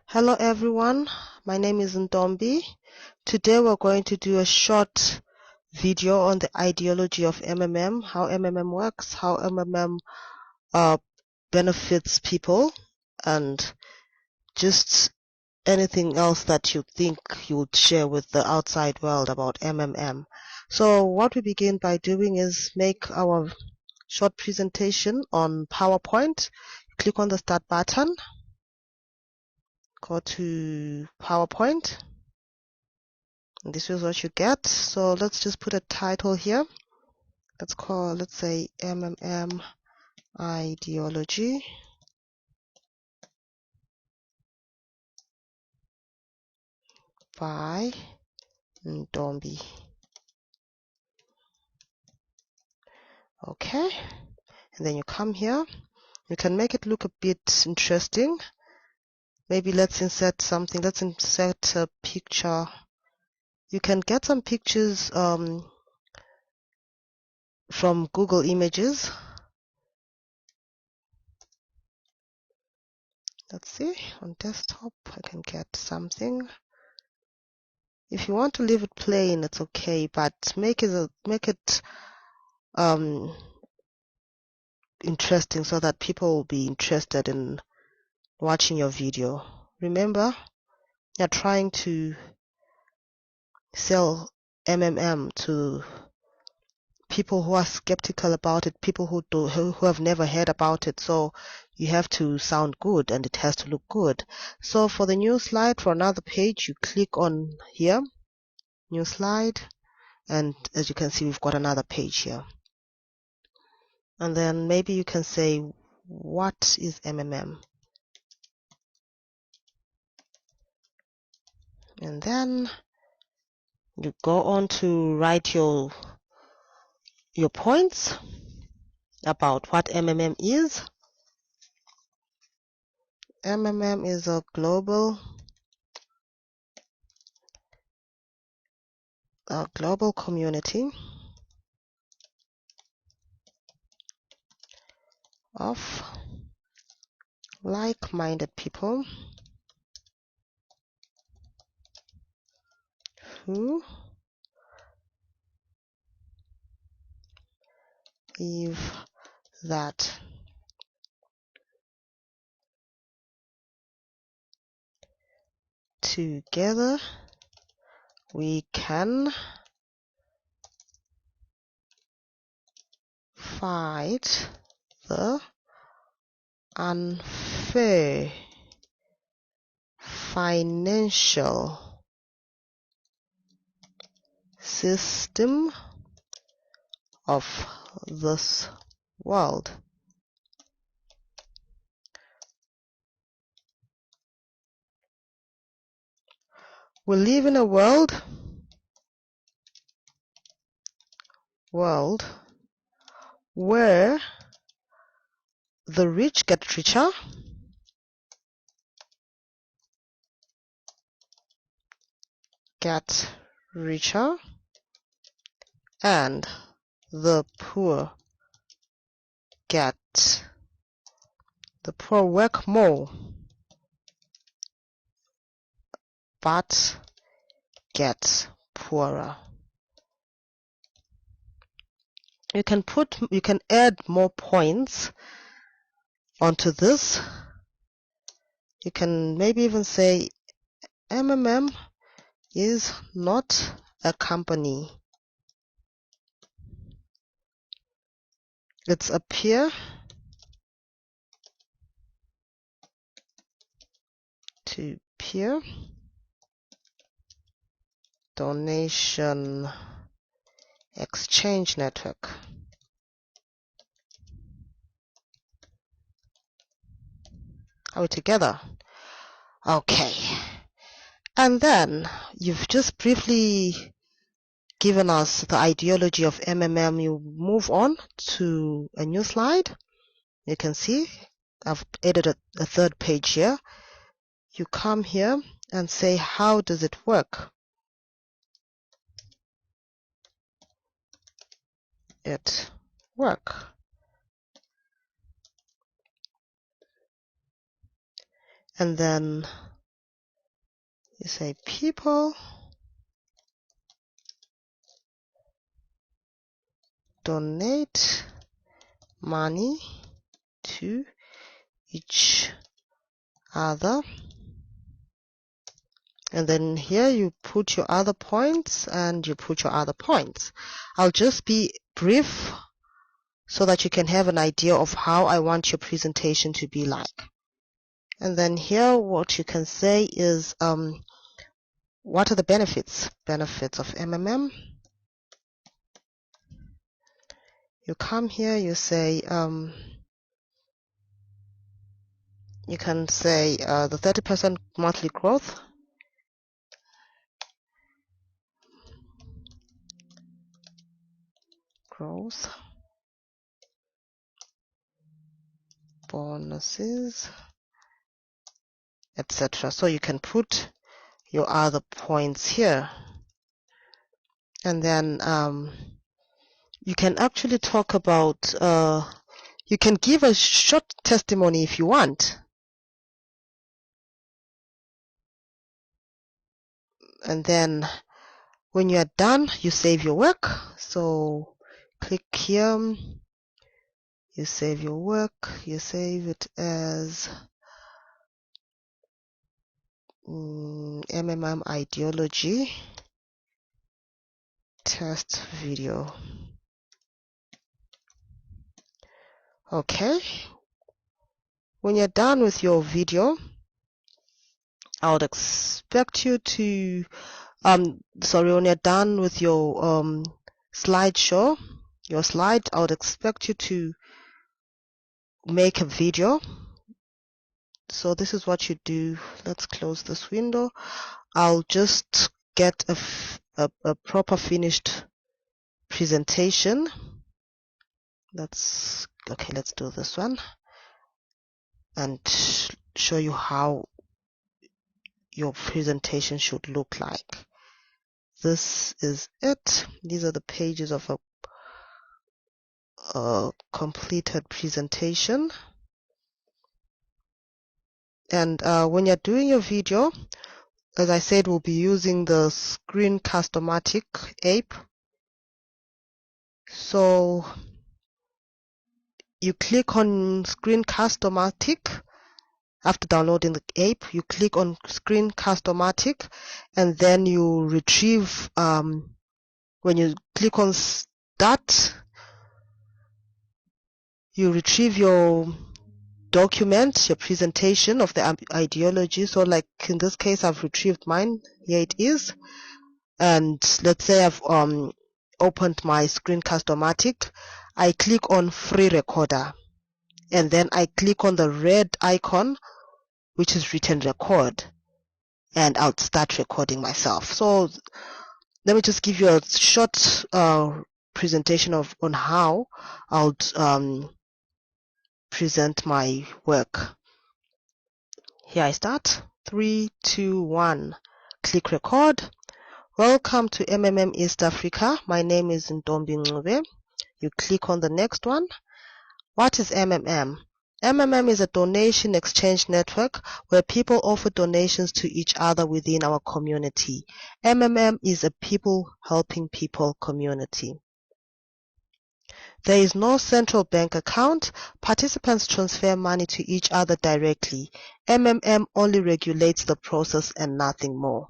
Hello everyone, my name is Ntombi. Today we're going to do a short video on the ideology of MMM, how MMM works, how MMM benefits people, and just anything else that you think you would share with the outside world about MMM. So what we begin by doing is make our short presentation on PowerPoint. Click on the Start button, go to PowerPoint. And this is what you get. So let's just put a title here. Let's say MMM ideology by Ntombi. Okay, and then you come here. You can make it look a bit interesting. Maybe let's insert something. Let's insert a picture. You can get some pictures from Google Images. Let's see, on desktop I can get something. If you want to leave it plain, it's okay, but make it interesting so that people will be interested in watching your video. Remember, you're trying to sell MMM to people who are skeptical about it, people who have never heard about it. So you have to sound good and it has to look good. So for the new slide, for another page, you click on here, new slide, and as you can see, we've got another page here. And then maybe you can say, what is MMM? And then you go on to write your points about what MMM is. MMM is a global community of like-minded people who believe that together we can fight the unfair financial system of this world. We live in a world where the rich get richer and the poor work more but get poorer. You can add more points onto this. You can maybe even say MMM is not a company. It's a peer-to-peer donation exchange network. Are we together? Okay. And then you've just briefly given us the ideology of MMM. You move on to a new slide. You can see I've added a third page here. You come here and say, how does it work? And then You say people donate money to each other, and then here you put your other points and you put your other points. I'll just be brief so that you can have an idea of how I want your presentation to be like. And then here what you can say is what are the benefits of MMM. You come here, you say you can say the 30% monthly growth, bonuses, etc. So you can put your other points here, and then you can actually talk about you can give a short testimony if you want, and then when you are done you save your work. So click here, you save your work, you save it as MMM ideology test video. Okay, when you're done with your video, I would expect you to when you're done with your slideshow, your slide, I would expect you to make a video. So this is what you do. Let's close this window. I'll just get a proper finished presentation. Let's do this one and show you how your presentation should look like. This is it. These are the pages of a completed presentation. And when you're doing your video, as I said, we'll be using the Screencast-O-Matic app. So you click on Screencast-O-Matic. After downloading the app, you click on Screencast-O-Matic, and then you retrieve, when you click on Start, you retrieve your document, your presentation of the ideology. So like in this case, I've retrieved mine. Here it is. And let's say I've opened my Screencast-O-Matic. I click on Free Recorder, and then I click on the red icon which is written record, and I'll start recording myself. So let me just give you a short presentation on how I'll present my work. Here I start. 3, 2, 1. Click record. Welcome to MMM East Africa. My name is Ntombi. You click on the next one. What is MMM? MMM is a donation exchange network where people offer donations to each other within our community. MMM is a people helping people community. There is no central bank account. Participants transfer money to each other directly. MMM only regulates the process and nothing more.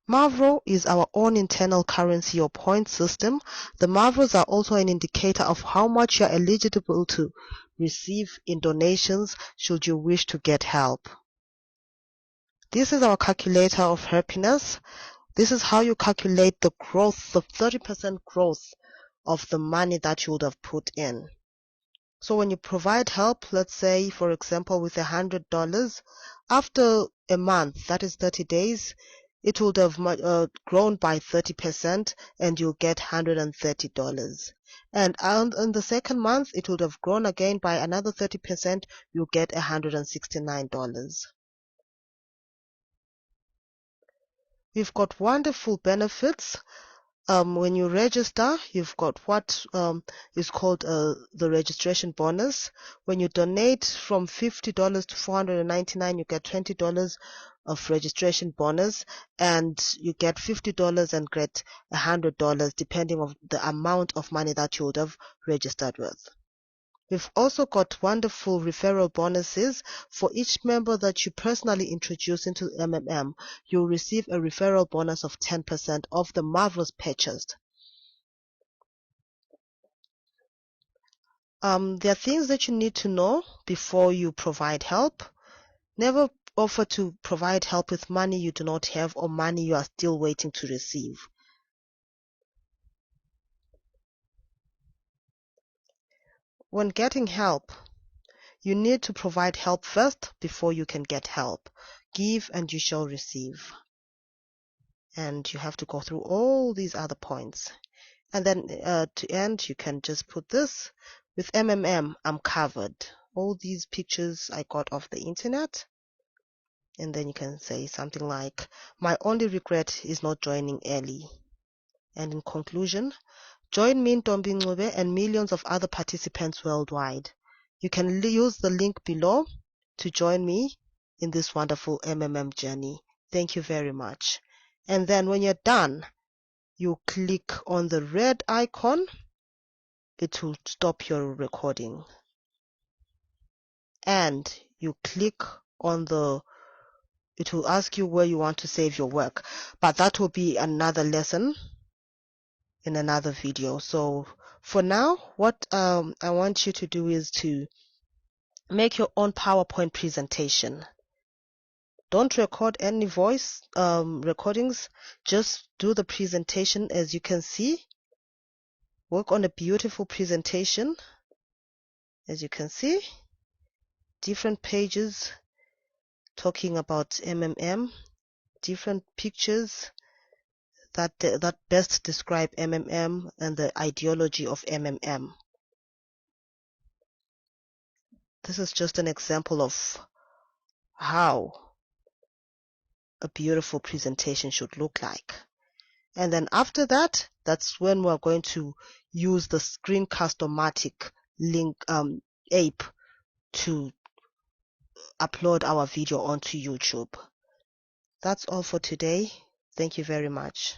Mavro is our own internal currency or point system. The Mavros are also an indicator of how much you are eligible to receive in donations should you wish to get help. This is our calculator of happiness. This is how you calculate the growth, the 30% growth of the money that you would have put in. So when you provide help, let's say, for example, with $100, after a month, that is 30 days, it would have grown by 30% and you'll get $130. And in the second month, it would have grown again by another 30%, you'll get $169. We've got wonderful benefits. When you register, you've got what is called the registration bonus. When you donate from $50 to $499, you get $20 of registration bonus, and you get $50 and get $100 depending on the amount of money that you would have registered with. We've also got wonderful referral bonuses. For each member that you personally introduce into MMM, you'll receive a referral bonus of 10% of the marvelous purchased. There are things that you need to know before you provide help. Never offer to provide help with money you do not have or money you are still waiting to receive. When getting help, you need to provide help first before you can get help. Give and you shall receive. And you have to go through all these other points. And then to end, you can just put this. With MMM, I'm covered. All these pictures I got off the internet. And then you can say something like, my only regret is not joining early. And in conclusion, join me, Ntombi and millions of other participants worldwide. You can use the link below to join me in this wonderful MMM journey. Thank you very much. And then when you're done, you click on the red icon. It will stop your recording. And you click on it will ask you where you want to save your work. But that will be another lesson in another video. So for now, what I want you to do is to make your own PowerPoint presentation. Don't record any voice recordings. Just do the presentation. As you can see, work on a beautiful presentation. As you can see, different pages talking about MMM, different pictures that best describe MMM and the ideology of MMM. This is just an example of how a beautiful presentation should look like. And then after that, that's when we're going to use the Screencast-O-Matic link app to upload our video onto YouTube. That's all for today. Thank you very much.